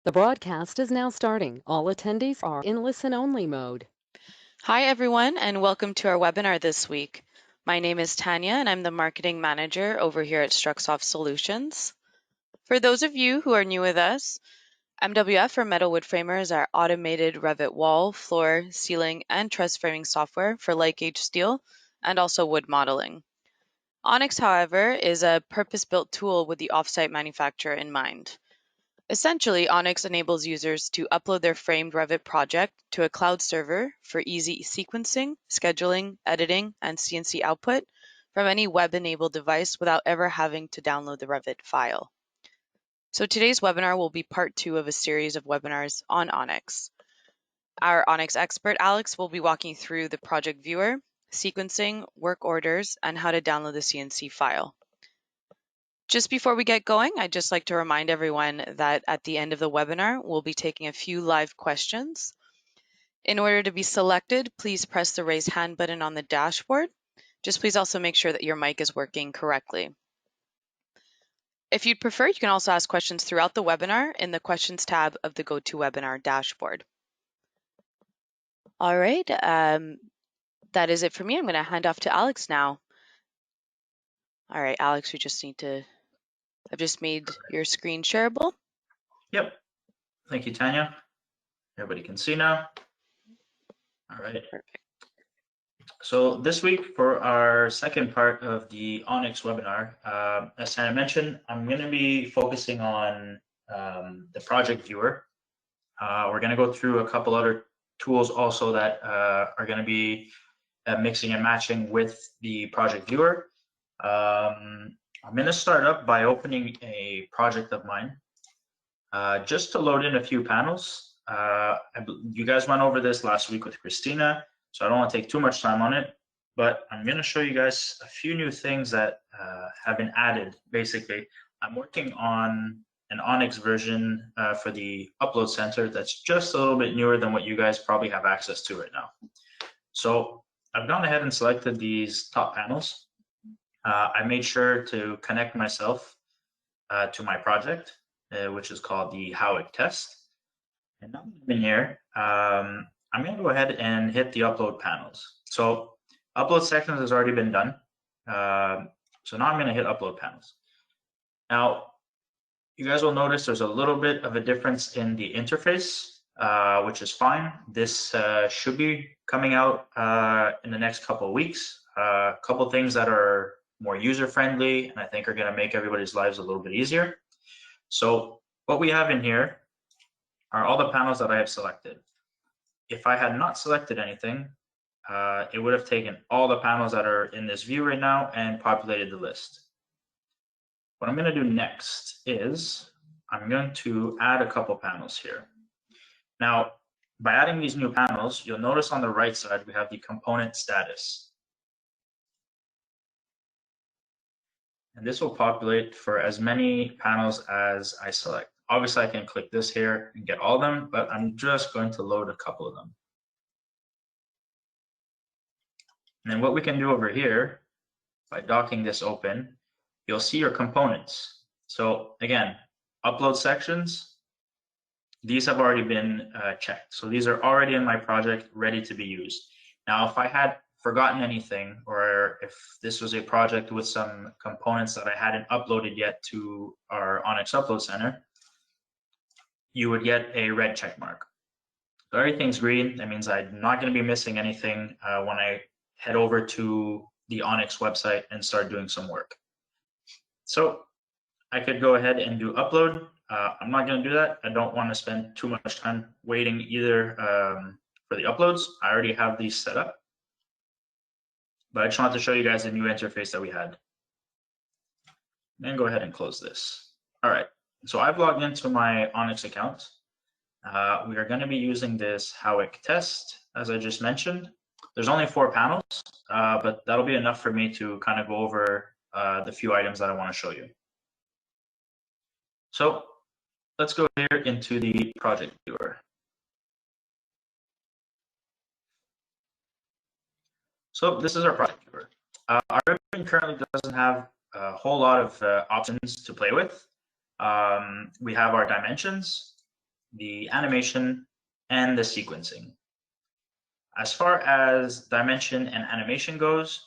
The broadcast is now starting. All attendees are in listen-only mode. Hi, everyone, and welcome to our webinar this week. My name is Tanya, and I'm the Marketing Manager over here at Struxoft Solutions. For those of you who are new with us, MWF, or Metal Wood Framer, is our automated Revit wall, floor, ceiling, and truss framing software for light gauge steel and also wood modeling. ONYX, however, is a purpose-built tool with the offsite manufacturer in mind. Essentially, ONYX enables users to upload their framed Revit project to a cloud server for easy sequencing, scheduling, editing, and CNC output from any web-enabled device without ever having to download the Revit file. So today's webinar will be part 2 of a series of webinars on ONYX. Our ONYX expert, Alex, will be walking through the project viewer, sequencing, work orders, and how to download the CNC file. Just before we get going, I'd just like to remind everyone that at the end of the webinar, we'll be taking a few live questions. In order to be selected, please press the raise hand button on the dashboard. Just please also make sure that your mic is working correctly. If you'd prefer, you can also ask questions throughout the webinar in the questions tab of the GoToWebinar dashboard. All right, that is it for me. I'm going to hand off to Alex now. All right, Alex, I've just made your screen shareable. Yep. Thank you, Tanya. Everybody can see now. All right. Perfect. So this week for our second part of the ONYX webinar, as Tanya mentioned, I'm going to be focusing on the project viewer. We're going to go through a couple other tools also that are going to be mixing and matching with the project viewer. I'm going to start up by opening a project of mine just to load in a few panels. You guys went over this last week with Christina, so I don't want to take too much time on it, but I'm going to show you guys a few new things that have been added. Basically, I'm working on an ONYX version for the upload center that's just a little bit newer than what you guys probably have access to right now. So I've gone ahead and selected these top panels. I made sure to connect myself to my project, which is called the ONYX test. And now that I'm in here, I'm going to go ahead and hit the upload panels. So upload sections has already been done. So now I'm going to hit upload panels. Now, you guys will notice there's a little bit of a difference in the interface, which is fine. This should be coming out in the next couple of weeks. A couple things that are more user-friendly and I think are going to make everybody's lives a little bit easier. So what we have in here are all the panels that I have selected. If I had not selected anything, it would have taken all the panels that are in this view right now and populated the list. What I'm going to do next is I'm going to add a couple panels here. Now, by adding these new panels, you'll notice on the right side we have the component status. And this will populate for as many panels as I select. Obviously, I can click this here and get all of them, but I'm just going to load a couple of them. And then what we can do over here, by docking this open, you'll see your components. So again, upload sections, these have already been checked. So these are already in my project, ready to be used. Now, if I had forgotten anything, or if this was a project with some components that I hadn't uploaded yet to our ONYX Upload Center, you would get a red check mark. So everything's green. That means I'm not going to be missing anything when I head over to the ONYX website and start doing some work. So I could go ahead and do upload. I'm not going to do that. I don't want to spend too much time waiting either for the uploads. I already have these set up. But I just wanted to show you guys the new interface that we had. And go ahead and close this. All right, so I've logged into my ONYX account. We are going to be using this ONYX test, as I just mentioned. There's only 4 panels, but that'll be enough for me to kind of go over the few items that I want to show you. So let's go here into the project viewer. So this is our project viewer. Our ribbon currently doesn't have a whole lot of options to play with. We have our dimensions. the animation, and the sequencing. As far as dimension and animation goes,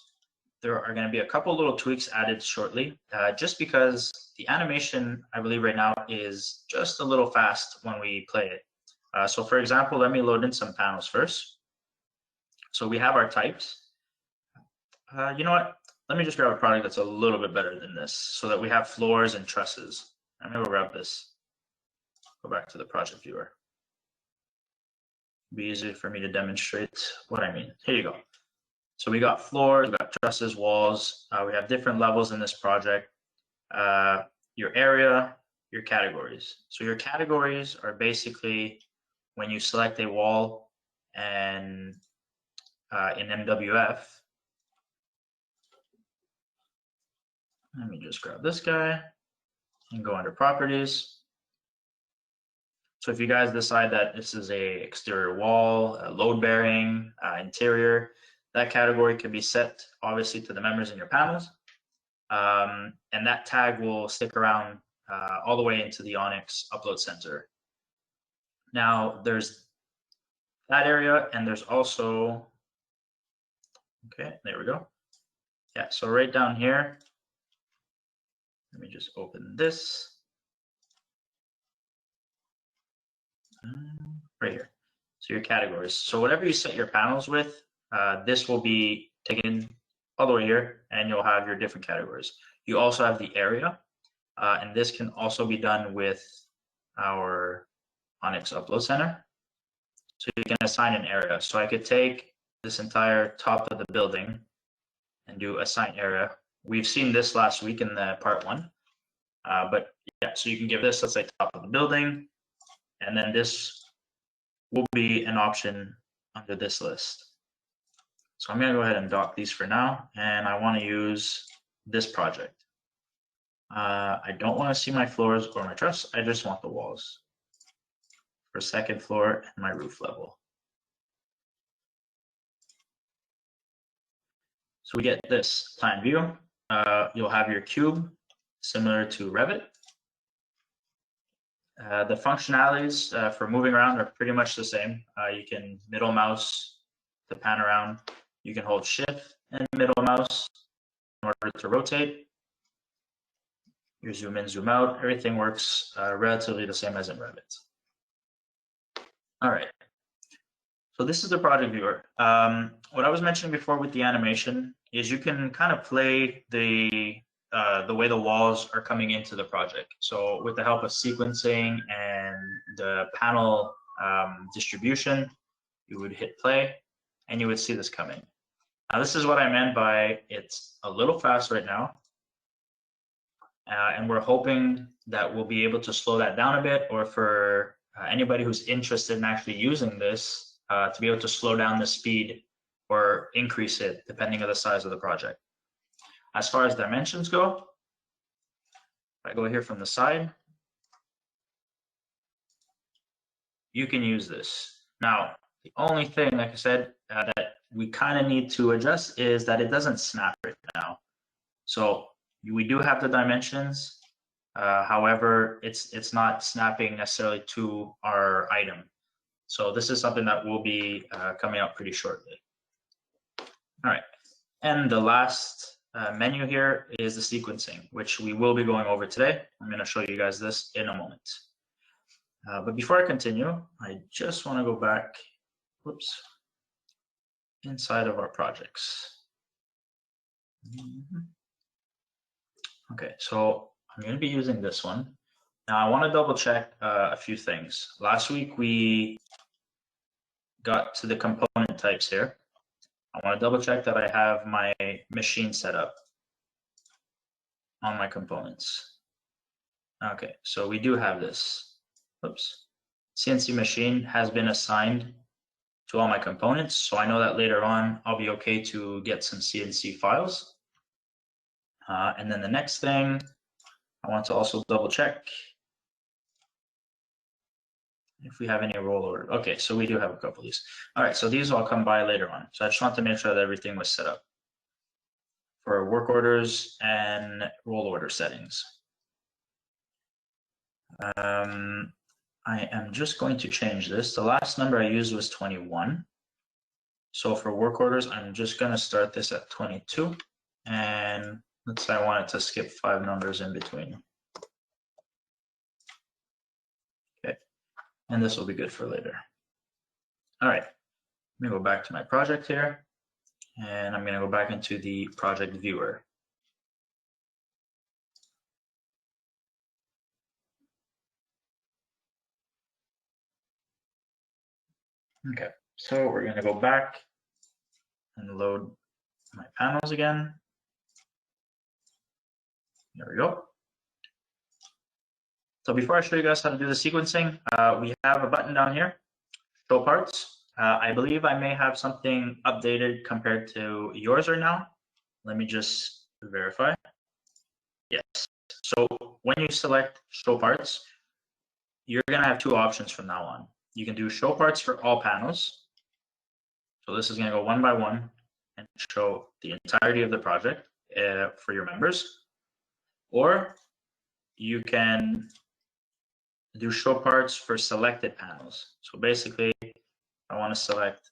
there are going to be a couple little tweaks added shortly, just because the animation, I believe right now, is just a little fast when we play it. So for example, let me load in some panels first. So we have our types. You know what? Let me just grab a product that's a little bit better than this so that we have floors and trusses. I'm going to grab this. Go back to the project viewer. It'll be easier for me to demonstrate what I mean. Here you go. So we got floors, we got trusses, walls. We have different levels in this project. Your area, your categories. So your categories are basically when you select a wall and in MWF. Let me just grab this guy and go under properties. So if you guys decide that this is a exterior wall, a load bearing, interior, that category can be set obviously to the members in your panels. And that tag will stick around all the way into the ONYX upload center. Now there's that area, and there's also, okay, there we go. Yeah, so right down here, let me just open this. Right here. So your categories. So whatever you set your panels with, this will be taken all the way here, and you'll have your different categories. You also have the area, and this can also be done with our ONYX Upload Center. So you can assign an area. So I could take this entire top of the building and do assign area. We've seen this last week in the part 1, but yeah, so you can give this, let's say, top of the building, and then this will be an option under this list. So I'm going to go ahead and dock these for now, and I want to use this project. I don't want to see my floors or my truss. I just want the walls for second floor and my roof level. So we get this plan view. You'll have your cube similar to Revit. The functionalities for moving around are pretty much the same. You can middle mouse to pan around. You can hold shift and middle mouse in order to rotate. You zoom in, zoom out. Everything works relatively the same as in Revit. All right. So this is the project viewer. What I was mentioning before with the animation is you can kind of play the way the walls are coming into the project. So with the help of sequencing and the panel distribution, you would hit play and you would see this coming. Now this is what I meant by it's a little fast right now. And we're hoping that we'll be able to slow that down a bit, or for anybody who's interested in actually using this to be able to slow down the speed or increase it depending on the size of the project. As far as dimensions go, if I go here from the side, you can use this. Now, the only thing, like I said, that we kind of need to adjust is that it doesn't snap right now. So we do have the dimensions. However, it's not snapping necessarily to our item. So this is something that will be coming out pretty shortly. All right, and the last menu here is the sequencing, which we will be going over today. I'm going to show you guys this in a moment. But before I continue, I just want to go back, whoops, inside of our projects. Okay, so I'm going to be using this one. Now I want to double check a few things. Last week we got to the component types here. I want to double check that I have my machine set up on my components. Okay, so we do have this. Oops. CNC machine has been assigned to all my components, so I know that later on I'll be okay to get some CNC files. And then the next thing, I want to also double check if we have any roll order. Okay, so we do have a couple of these. All right, so these will come by later on. So I just want to make sure that everything was set up for work orders and roll order settings. I am just going to change this. The last number I used was 21. So for work orders, I'm just going to start this at 22. And let's say I want it to skip 5 numbers in between. Okay, and this will be good for later. All right, let me go back to my project here, and I'm going to go back into the project viewer. Okay, so we're going to go back and load my panels again. There we go. So before I show you guys how to do the sequencing, we have a button down here, show parts. I believe I may have something updated compared to yours right now. Let me just verify. Yes. So when you select show parts, you're going to have 2 options from now on. You can do show parts for all panels. So this is going to go one by one and show the entirety of the project for your members. Or you can do show parts for selected panels. So basically, I want to select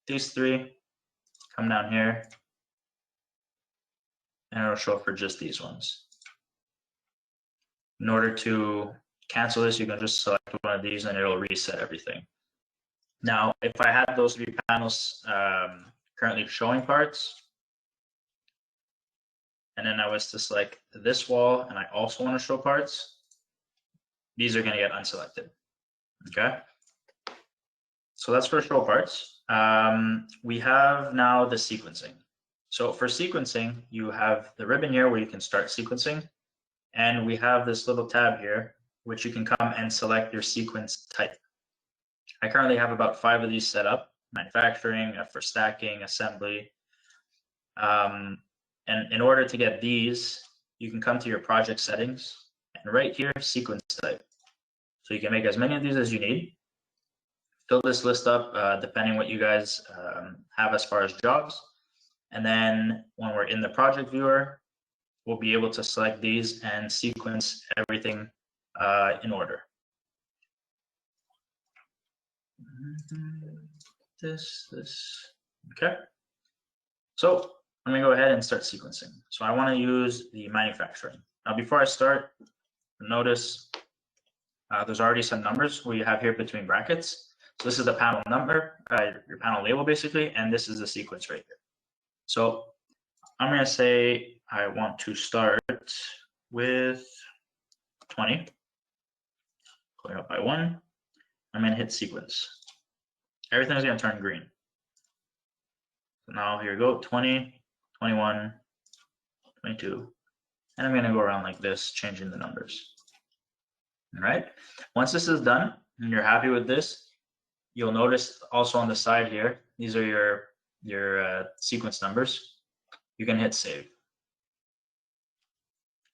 these 3, come down here, and it'll show for just these ones. In order to cancel this, you can just select one of these and it'll reset everything. Now, if I had those 3 panels currently showing parts, and then I was to select this wall and I also want to show parts, these are going to get unselected. Okay. So that's for show parts. We have now the sequencing. So for sequencing, you have the ribbon here where you can start sequencing. And we have this little tab here, which you can come and select your sequence type. I currently have about 5 of these set up: manufacturing, for stacking, assembly. And in order to get these, you can come to your project settings and right here, sequence type. So you can make as many of these as you need. Fill this list up depending what you guys have as far as jobs. And then when we're in the project viewer, we'll be able to select these and sequence everything in order. This, okay. So I'm gonna go ahead and start sequencing. So I wanna use the manufacturing. Now before I start, notice there's already some numbers we have here between brackets. So this is the panel number, your panel label basically, and this is the sequence right here. So I'm gonna say I want to start with 20, going up by 1. I'm gonna hit sequence. Everything's gonna turn green. So now here we go, 20, 21, 22, and I'm gonna go around like this, changing the numbers. All right, once this is done and you're happy with this, you'll notice also on the side here, these are your sequence numbers. You can hit save.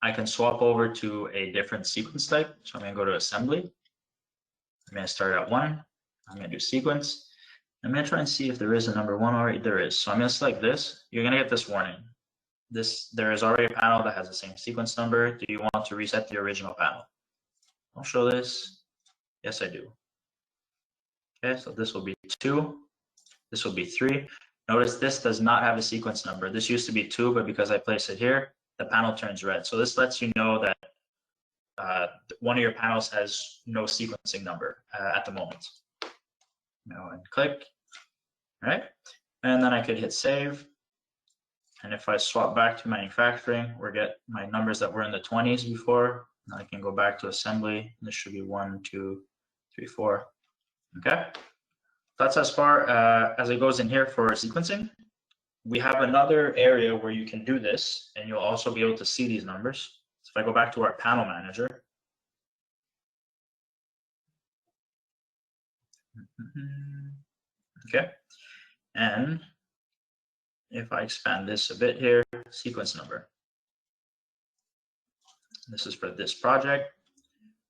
I can swap over to a different sequence type. So I'm gonna go to assembly. I'm gonna start at 1. I'm gonna do sequence. I'm gonna try and see if there is a number 1 already. There is. So I'm gonna select this. You're gonna get this warning. There is already a panel that has the same sequence number. Do you want to reset the original panel? I'll show this. Yes, I do. Okay, so this will be 2. This will be 3. Notice this does not have a sequence number. This used to be 2, but because I place it here, the panel turns red. So this lets you know that one of your panels has no sequencing number at the moment. Now and click. All right, and then I could hit save. And if I swap back to manufacturing, we get my numbers that were in the 20s before. Now I can go back to assembly. This should be 1, 2, 3, 4. Okay, that's as far as it goes in here for sequencing. We have another area where you can do this, and you'll also be able to see these numbers. So if I go back to our panel manager, okay, and if I expand this a bit here, sequence number. This is for this project.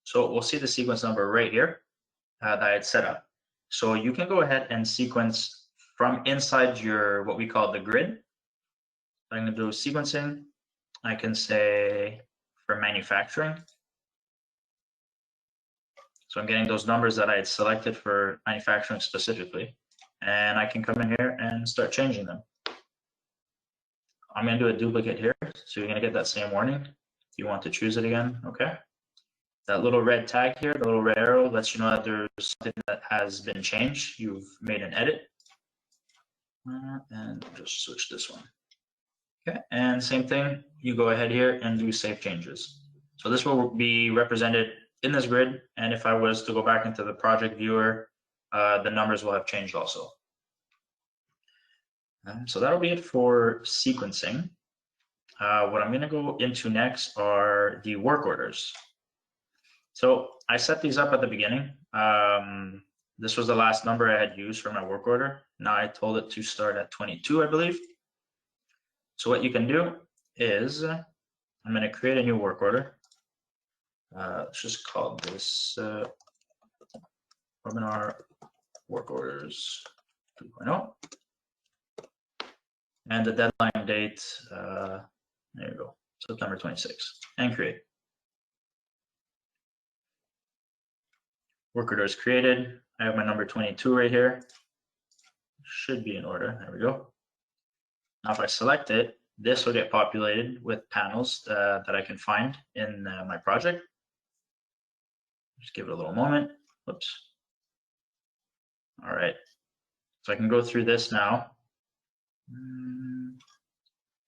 So we'll see the sequence number right here that I had set up. So you can go ahead and sequence from inside your, what we call the grid. I'm going to do sequencing. I can say for manufacturing, So I'm getting those numbers that I had selected for manufacturing specifically, and I can come in here and start changing them. I'm going to do a duplicate here, so you're going to get that same warning. If you want to choose it again, okay. That little red tag here, the little red arrow, lets you know that there's something that has been changed. You've made an edit. And just switch this one. Okay, and same thing, you go ahead here and do save changes. So this will be represented in this grid, and if I was to go back into the project viewer, the numbers will have changed also. So that'll be it for sequencing. What I'm going to go into next are the work orders. So I set these up at the beginning. This was the last number I had used for my work order. Now I told it to start at 22, I believe. So what you can do is I'm going to create a new work order. Let's just call this webinar work orders 2.0. And the deadline date, there you go, September 26th, and create. Work order is created. I have my number 22 right here. Should be in order. There we go. Now, if I select it, this will get populated with panels that I can find in my project. Just give it a little moment. Whoops. All right. So I can go through this now.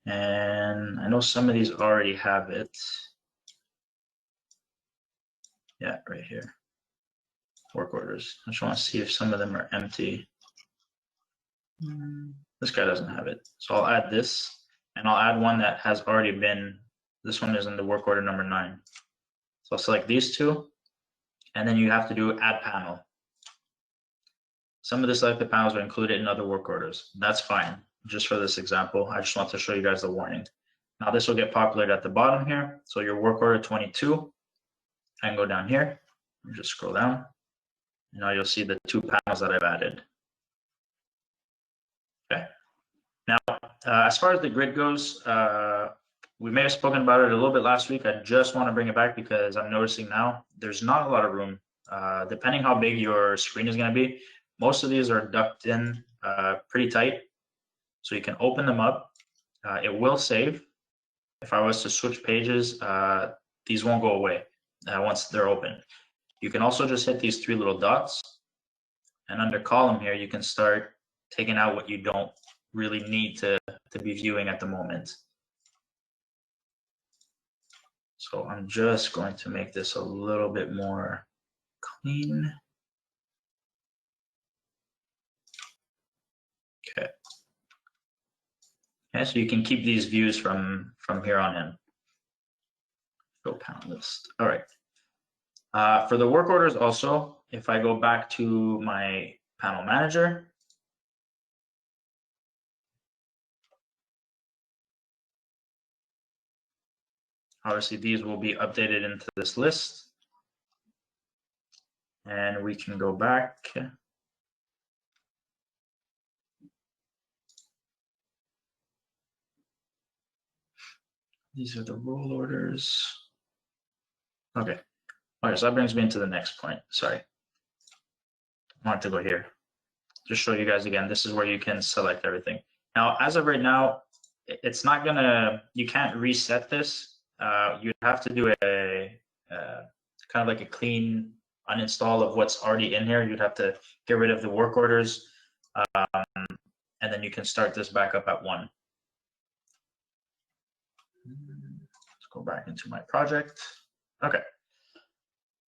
And I know some of these already have it. Yeah, right here. Work orders. I just want to see if some of them are empty. This guy doesn't have it. So I'll add this, and I'll add one that has already been, this one is in the work order number 9. So I'll select these two, and then you have to do add panel. Some of the selected panels are included in other work orders. That's fine. Just for this example, I just want to show you guys the warning. Now this will get populated at the bottom here. So your work order 22, I can go down here and just scroll down. And now you'll see the 2 panels that I've added. Okay. Now, as far as the grid goes, we may have spoken about it a little bit last week. I just want to bring it back because I'm noticing now there's not a lot of room. Depending how big your screen is going to be, most of these are ducked in pretty tight. So you can open them up. It will save. If I was to switch pages, these won't go away once they're open. You can also just hit these 3 little dots. And under column here, you can start taking out what you don't really need to be viewing at the moment. So I'm just going to make this a little bit more clean. Okay. Okay, so you can keep these views from here on in. Go panel list. All right. For the work orders also, if I go back to my panel manager, obviously these will be updated into this list. And we can go back. These are the role orders. Okay. Okay, so that brings me into the next point. Sorry. I want to go here. Just show you guys again. This is where you can select everything. Now, as of right now, it's not gonna, you can't reset this. You'd have to do a kind of like a clean uninstall of what's already in here. You'd have to get rid of the work orders, and then you can start this back up at 1. Let's go back into my project. Okay.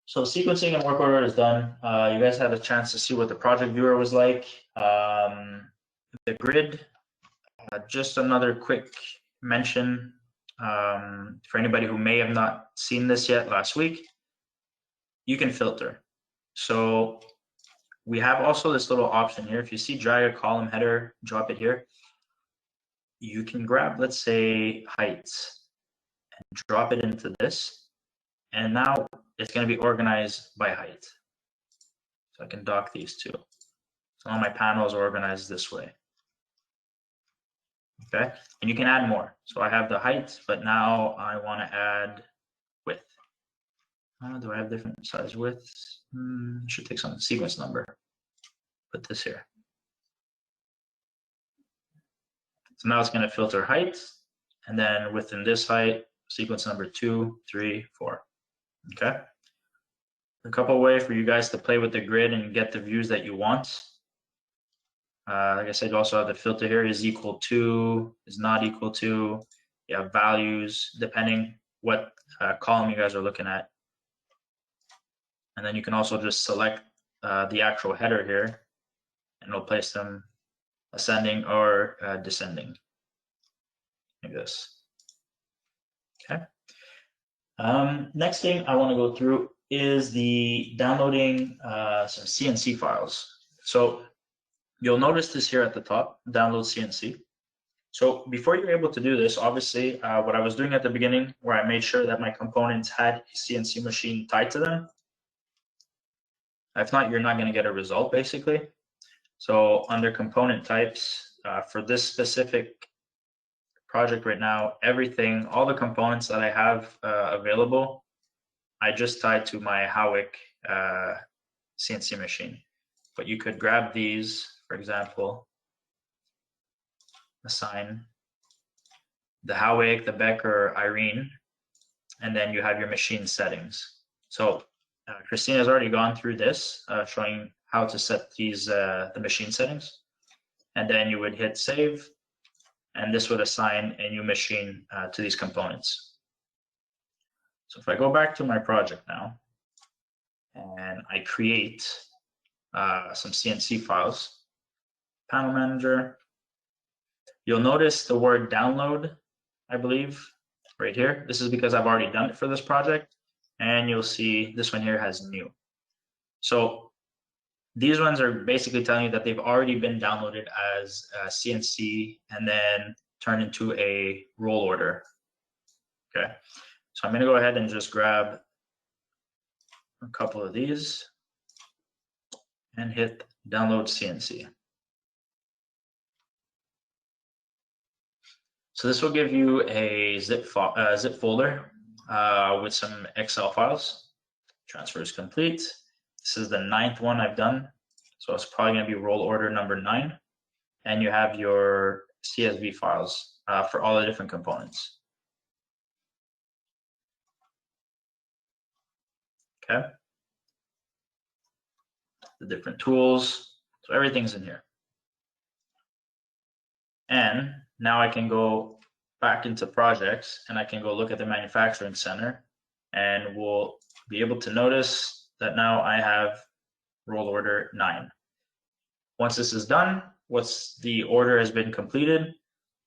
So sequencing and work order is done. You guys had a chance to see what the project viewer was like. The grid, just another quick mention for anybody who may have not seen this yet last week. You can filter. So we have also this little option here. If you see drag a column header, drop it here. You can grab, let's say, heights and drop it into this. And now it's going to be organized by height. So I can dock these two. So all my panels are organized this way. Okay, and you can add more. So I have the height, but now I want to add width. Do I have different size widths? Should take some sequence number. Put this here. So now it's going to filter height, and then within this height, sequence number 2, 3, 4. Okay. A couple of ways for you guys to play with the grid and get the views that you want. Like I said, you also have the filter here is equal to, is not equal to. You have values depending what column you guys are looking at. And then you can also just select the actual header here, and it'll place them ascending or descending, like this. Okay. Next thing I want to go through is the downloading some CNC files. So you'll notice this here at the top, download CNC. So before you're able to do this, obviously, what I was doing at the beginning, where I made sure that my components had a CNC machine tied to them. If not, you're not going to get a result, basically. So under component types, for this specific project right now, everything, all the components that I have available, I just tied to my ONYX CNC machine. But you could grab these, for example, assign the ONYX, the Becker, Irene, and then you have your machine settings. So Christina's already gone through this, showing how to set these the machine settings. And then you would hit save, and this would assign a new machine to these components. So if I go back to my project now, and I create some CNC files, panel manager, you'll notice the word download, I believe, right here. This is because I've already done it for this project. And you'll see this one here has new. So these ones are basically telling you that they've already been downloaded as CNC and then turned into a roll order. Okay, so I'm going to go ahead and just grab a couple of these and hit download CNC. So this will give you a zip folder with some Excel files. Transfer is complete. This is the 9th one I've done. So it's probably going to be roll order number 9. And you have your CSV files for all the different components. Okay. The different tools. So everything's in here. And now I can go back into projects and I can go look at the manufacturing center, and we'll be able to notice that now I have roll order 9. Once this is done, once the order has been completed,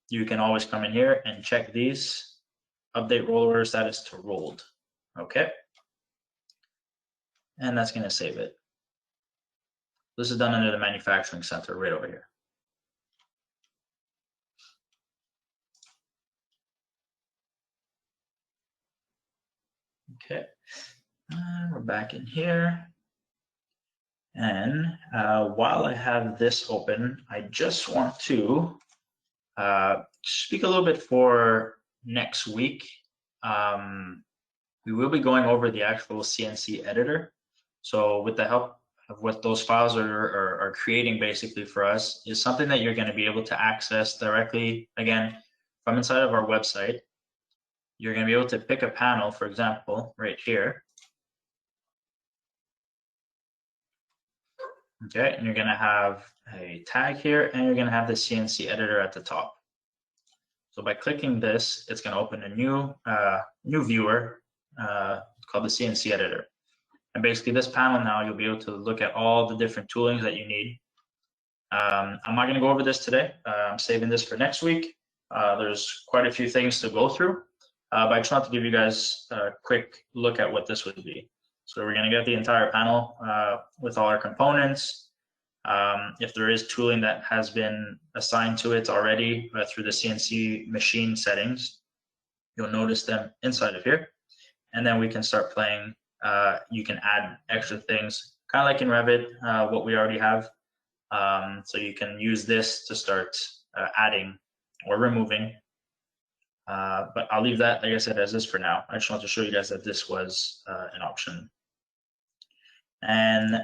you can always come in here and check these, update roll order status to rolled. Okay. And that's going to save it. This is done under the manufacturing center right over here. Okay, we're back in here. And while I have this open, I just want to speak a little bit for next week. We will be going over the actual CNC editor. So with the help of what those files are creating basically for us is something that you're going to be able to access directly, again, from inside of our website. You're going to be able to pick a panel, for example, right here. Okay, and you're going to have a tag here, and you're going to have the CNC editor at the top. So by clicking this, it's going to open a new viewer called the CNC editor. And basically this panel now, you'll be able to look at all the different toolings that you need. I'm not going to go over this today. I'm saving this for next week. There's quite a few things to go through, but I just want to give you guys a quick look at what this would be. So we're going to get the entire panel with all our components. If there is tooling that has been assigned to it already through the CNC machine settings, you'll notice them inside of here. And then we can start playing. You can add extra things, kind of like in Revit, what we already have. So you can use this to start adding or removing But I'll leave that, like I said, as is for now. I just want to show you guys that this was an option. And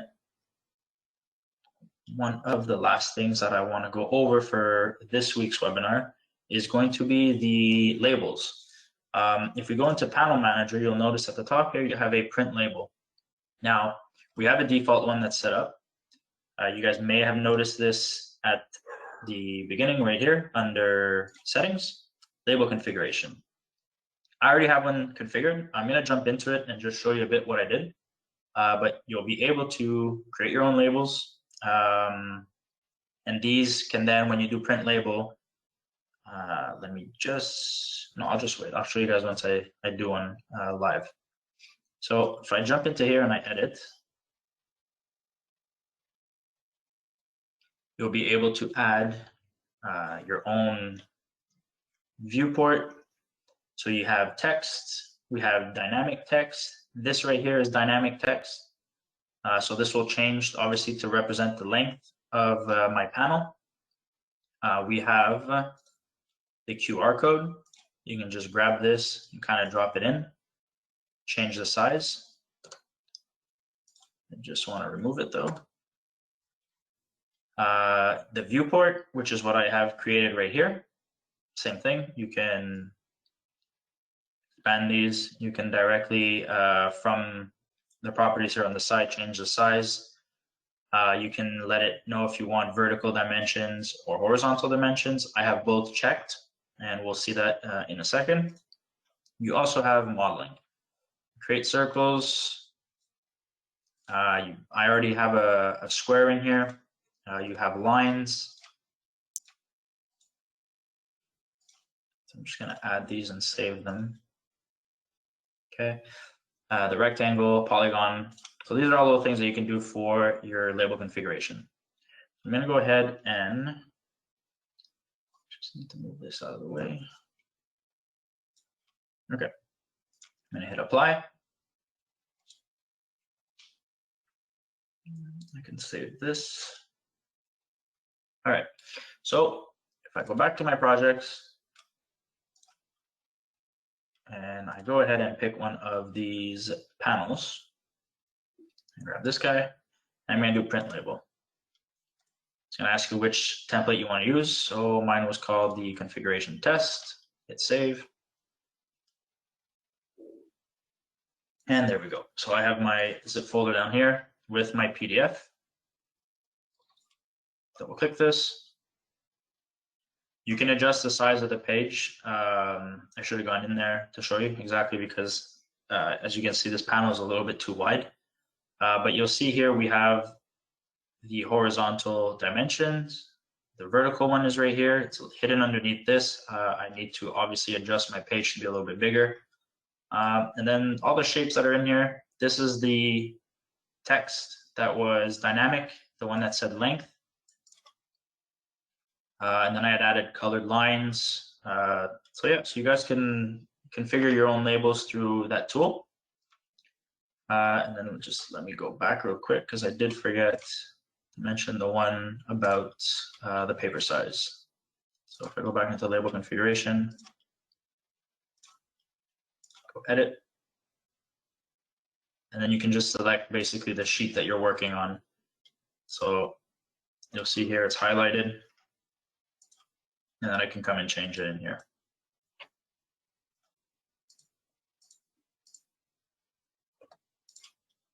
one of the last things that I want to go over for this week's webinar is going to be the labels. If we go into Panel Manager, you'll notice at the top here you have a print label. Now, we have a default one that's set up. You guys may have noticed this at the beginning right here under Settings, Label Configuration. I already have one configured. I'm going to jump into it and just show you a bit what I did. But you'll be able to create your own labels. And these can then, when you do print label, I'll just wait. I'll show you guys once I do one live. So if I jump into here and I edit, you'll be able to add your own viewport. So you have text, we have dynamic text. This right here is dynamic text. So this will change obviously to represent the length of my panel. We have the QR code. You can just grab this and kind of drop it in, change the size. I just want to remove it though. The viewport, which is what I have created right here. Same thing, you can expand these. You can directly from the properties here on the side change the size. You can let it know if you want vertical dimensions or horizontal dimensions. I have both checked, and we'll see that in a second. You also have modeling. Create circles. I already have a square in here. You have lines. So I'm just going to add these and save them. Okay. The rectangle, polygon. So these are all the things that you can do for your label configuration. I'm going to go ahead and just need to move this out of the way. Okay. I'm going to hit apply. I can save this. All right. So if I go back to my projects and I go ahead and pick one of these panels, and grab this guy, I'm going to do print label. It's going to ask you which template you want to use. So mine was called the configuration test. Hit save. And there we go. So I have my zip folder down here with my PDF. Double click this. You can adjust the size of the page. I should have gone in there to show you exactly because as you can see, this panel is a little bit too wide. But you'll see here we have the horizontal dimensions. The vertical one is right here. It's hidden underneath this. I need to obviously adjust my page to be a little bit bigger. And then all the shapes that are in here, this is the text that was dynamic, the one that said length. And then I had added colored lines. So yeah, so you guys can configure your own labels through that tool. And then just let me go back real quick because I did forget to mention the one about the paper size. So if I go back into label configuration, go edit, and then you can just select basically the sheet that you're working on. So you'll see here it's highlighted, and then I can come and change it in here.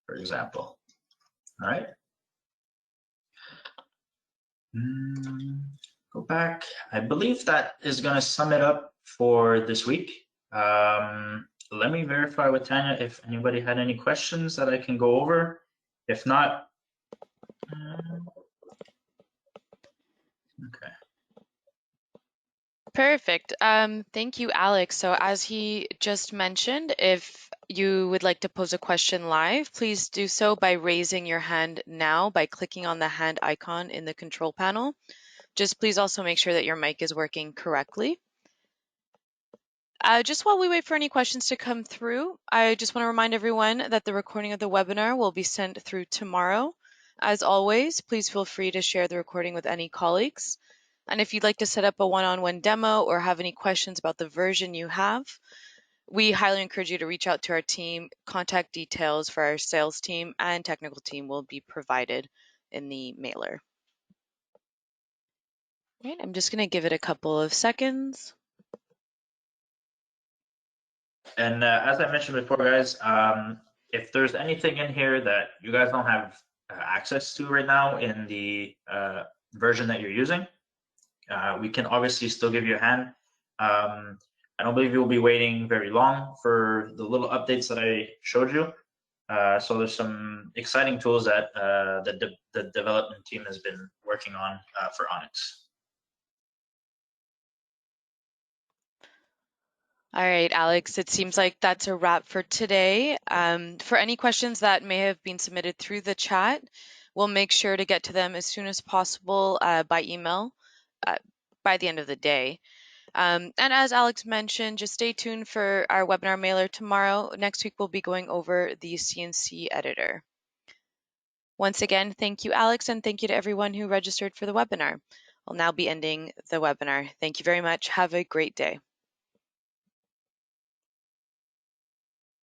For example, all right. Go back. I believe that is going to sum it up for this week. Let me verify with Tanya if anybody had any questions that I can go over. If not, okay. Perfect. Thank you, Alex. So as he just mentioned, if you would like to pose a question live, please do so by raising your hand now by clicking on the hand icon in the control panel. Just please also make sure that your mic is working correctly. Just while we wait for any questions to come through, I just want to remind everyone that the recording of the webinar will be sent through tomorrow. As always, please feel free to share the recording with any colleagues. And if you'd like to set up a one-on-one demo or have any questions about the version you have, we highly encourage you to reach out to our team. Contact details for our sales team and technical team will be provided in the mailer. Right, I'm just going to give it a couple of seconds. And as I mentioned before, guys, if there's anything in here that you guys don't have access to right now in the version that you're using, we can obviously still give you a hand. I don't believe you'll be waiting very long for the little updates that I showed you. So there's some exciting tools that the development team has been working on for ONYX. All right, Alex, it seems like that's a wrap for today. For any questions that may have been submitted through the chat, we'll make sure to get to them as soon as possible by email by the end of the day. And as Alex mentioned, just stay tuned for our webinar mailer tomorrow. Next week, we'll be going over the CNC editor. Once again, thank you, Alex, and thank you to everyone who registered for the webinar. I'll now be ending the webinar. Thank you very much. Have a great day.